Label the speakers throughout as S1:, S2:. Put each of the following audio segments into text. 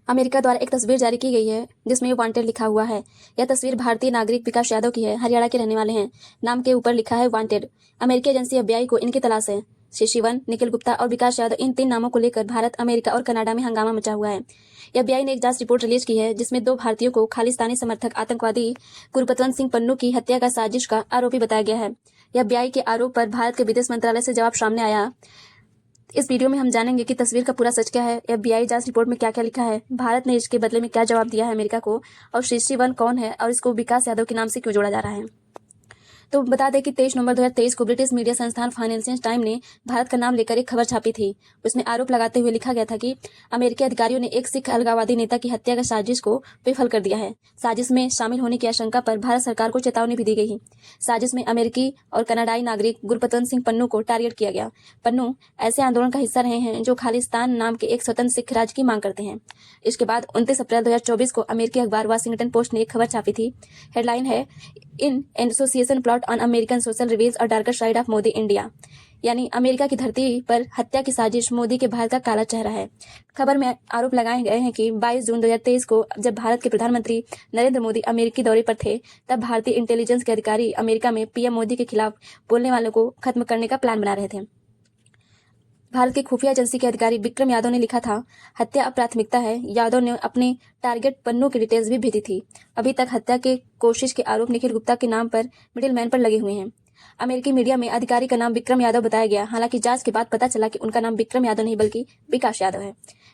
S1: America द्वारा एक तस्वीर जारी की गई है जिसमें वांटेड लिखा हुआ है। यह तस्वीर भारतीय नागरिक विकास यादव की है। हरियाणा के रहने वाले हैं। नाम के ऊपर लिखा है वांटेड। अमेरिकी एजेंसी FBI को इनकी तलाश है। श्री शिवन, निखिल गुप्ता और विकास यादव, इन 3 नामों को लेकर भारत, अमेरिका और कनाडा में हंगामा मचा हुआ है। FBI ने एक जांच रिपोर्ट रिलीज की है जिसमें 2 भारतीयों को खालिस्तानी समर्थक आतंकवादी गुरपतवंत सिंह पन्नू की हत्या का साजिश का आरोपी बताया गया है। FBI के आरोप पर भारत के विदेश मंत्रालय से जवाब सामने आया। इस वीडियो में हम जानेंगे कि तस्वीर का पूरा सच क्या है, FBI जांच रिपोर्ट में क्या क्या लिखा है, भारत ने इसके बदले में क्या जवाब दिया है अमेरिका को, और श्री शिवन कौन है और इसको विकास यादव के नाम से क्यों जोड़ा जा रहा है। तो बता दें कि 23 नवंबर 2023 को ब्रिटिश मीडिया संस्थान फाइनेंशियल टाइम ने भारत का नाम लेकर एक खबर छापी थी। उसमें आरोप लगाते हुए लिखा गया था कि अमेरिकी अधिकारियों ने एक सिख अलगाववादी नेता की हत्या का साजिश को विफल कर दिया है। साजिश में शामिल होने की आशंका पर भारत सरकार को चेतावनी भी दी गई है। साजिश में अमेरिकी और कनाडाई नागरिक गुरपतवंत सिंह पन्नू को टारगेट किया गया। पन्नू ऐसे आंदोलन का हिस्सा रहे हैं जो खालिस्तान नाम के एक स्वतंत्र सिख राज्य की मांग करते हैं। इसके बाद 29 अप्रैल 2024 को अमेरिकी अखबार वाशिंगटन पोस्ट ने एक खबर छापी थी। हेडलाइन है, in association plot on American social reveals a darker side of Modi India. यानी अमेरिका की धरती पर हत्या की साजिश, मोदी के भारत का काला चेहरा है। खबर में आरोप लगाए गए हैं कि 22 जून 2023 को जब भारत के प्रधानमंत्री नरेंद्र मोदी अमेरिकी दौरे पर थे, तब भारतीय इंटेलिजेंस के अधिकारी अमेरिका में PM मोदी के खिलाफ बोलने वालों को खत्म करने का प्लान बना रहे थे। भारत की खुफिया एजेंसी के अधिकारी विक्रम यादव ने लिखा था, हत्या अब प्राथमिकता है। यादव ने अपने टारगेट पन्नू की डिटेल्स भी भेजी थी। अभी तक हत्या के कोशिश के आरोप निखिल गुप्ता के नाम पर मिडिलमैन पर लगे हुए हैं। अमेरिकी मीडिया में अधिकारी का नाम विक्रम यादव बताया गया। हालांकि जांच के बाद पता चला कि उनका नाम विक्रम यादव नहीं बल्कि विकास यादव है।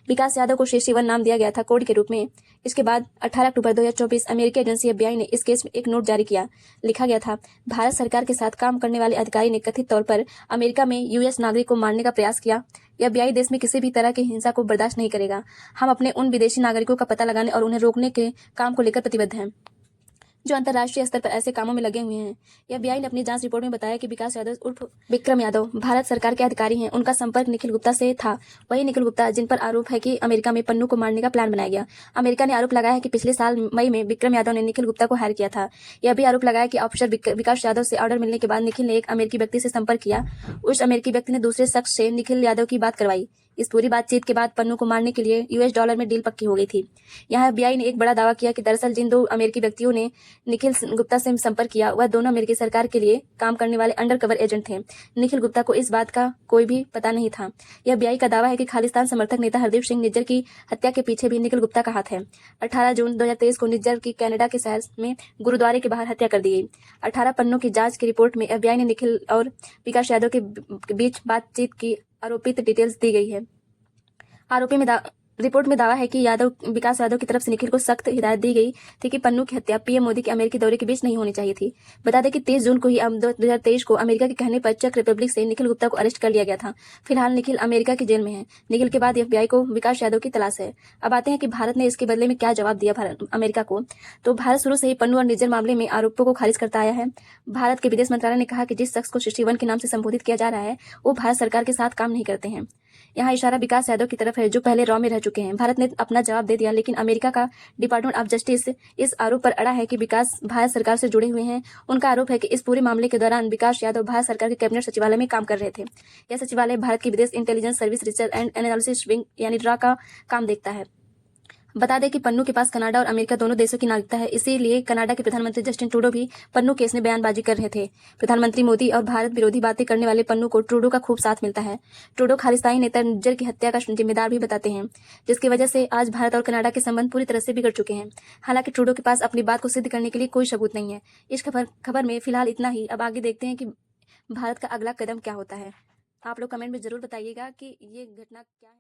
S1: विकास यादव को श्री शिवन नाम दिया गया था कोड के रूप में। इसके बाद 18 अक्टूबर 2024 अमेरिकी एजेंसी FBI ने इस केस में एक नोट जारी किया। लिखा गया था, भारत सरकार के साथ काम करने वाले अधिकारी ने कथित तौर पर अमेरिका में US नागरिक को मारने का प्रयास किया। FBI देश में किसी भी तरह की हिंसा को बर्दाश्त नहीं करेगा। हम अपने उन विदेशी नागरिकों का पता लगाने और उन्हें रोकने के काम को लेकर प्रतिबद्ध हैं जो अंतर्राष्ट्रीय स्तर पर ऐसे कामों में लगे हुए हैं। FBI ने अपनी जांच रिपोर्ट में बताया कि विकास यादव उर्फ विक्रम यादव भारत सरकार के अधिकारी हैं। उनका संपर्क निखिल गुप्ता से था। वही निखिल गुप्ता जिन पर आरोप है कि अमेरिका में पन्नू को मारने का प्लान बनाया गया। अमेरिका ने आरोप लगाया है कि पिछले साल मई में विक्रम यादव ने निखिल गुप्ता को हायर किया था। यह भी आरोप लगाया कि ऑफिसर विकास यादव से ऑर्डर मिलने के बाद निखिल ने एक अमेरिकी व्यक्ति से संपर्क किया। उस अमेरिकी व्यक्ति ने दूसरे शख्स से निखिल यादव की बात करवाई। इस पूरी बातचीत के बाद पन्नू को मारने के लिए US डॉलर में डील पक्की हो गई थी। यहाँ FBI ने एक बड़ा दावा किया कि दरअसल जिन 2 अमेरिकी व्यक्तियों ने निखिल गुप्ता से संपर्क किया, वह दोनों अमेरिकी सरकार के लिए काम करने वाले अंडरकवर एजेंट थे। निखिल गुप्ता को इस बात का कोई भी पता नहीं था। यह FBI का दावा है कि खालिस्तान समर्थक नेता हरदीप सिंह निज्जर की हत्या के पीछे भी निखिल गुप्ता का हाथ है। 18 जून 2023 को निज्जर की कनाडा के शहर में गुरुद्वारे के बाहर हत्या कर दी गई। 18 पन्नों की जांच की रिपोर्ट में FBI ने निखिल और विकास यादव के बीच बातचीत की आरोपित डिटेल्स दी गई है। रिपोर्ट में दावा है कि विकास यादव की तरफ से निखिल को सख्त हिदायत दी गई थी कि पन्नू की हत्या PM मोदी के अमेरिकी दौरे के बीच नहीं होनी चाहिए थी। बता दें कि 23 जून को ही 2023 को अमेरिका के कहने पर चेक रिपब्लिक से निखिल गुप्ता को अरेस्ट कर लिया गया था। फिलहाल निखिल अमेरिका की जेल में है। निखिल के बाद FBI को विकास यादव की तलाश है। अब आते हैं कि भारत ने इसके बदले में क्या जवाब दिया अमेरिका को। तो भारत शुरू से ही पन्नू और निज्जर मामले में आरोपों को खारिज करता आया है। भारत के विदेश मंत्रालय ने कहा कि जिस शख्स को श्री शिवन के नाम से संबोधित किया जा रहा है, वो भारत सरकार के साथ काम नहीं करते हैं। यहाँ इशारा विकास यादव की तरफ है जो पहले रॉ में रह चुके हैं। भारत ने अपना जवाब दे दिया, लेकिन अमेरिका का डिपार्टमेंट ऑफ जस्टिस इस आरोप पर अड़ा है कि विकास भारत सरकार से जुड़े हुए हैं। उनका आरोप है कि इस पूरे मामले के दौरान विकास यादव भारत सरकार के कैबिनेट सचिवालय में काम कर रहे थे। यह सचिवालय भारत की विदेश intelligence service research and analysis wing यानी DRA का काम देखता है। बता दें कि पन्नू के पास कनाडा और अमेरिका दोनों देशों की नागरिकता है। इसीलिए कनाडा के प्रधानमंत्री जस्टिन ट्रूडो भी पन्नू केस में बयानबाजी कर रहे थे। प्रधानमंत्री मोदी और भारत विरोधी बातें करने वाले पन्नू को ट्रूडो का खूब साथ मिलता है। ट्रूडो खालिस्तानी नेता निज्जर की हत्या का जिम्मेदार भी बताते हैं, जिसकी वजह से आज भारत और कनाडा के संबंध पूरी तरह से बिगड़ चुके हैं। हालांकि ट्रूडो के पास अपनी बात को सिद्ध करने के लिए कोई सबूत नहीं है। इस खबर में फिलहाल इतना ही। अब आगे देखते हैं कि भारत का अगला कदम क्या होता है। आप लोग कमेंट में जरूर बताइएगा कि ये घटना क्या है।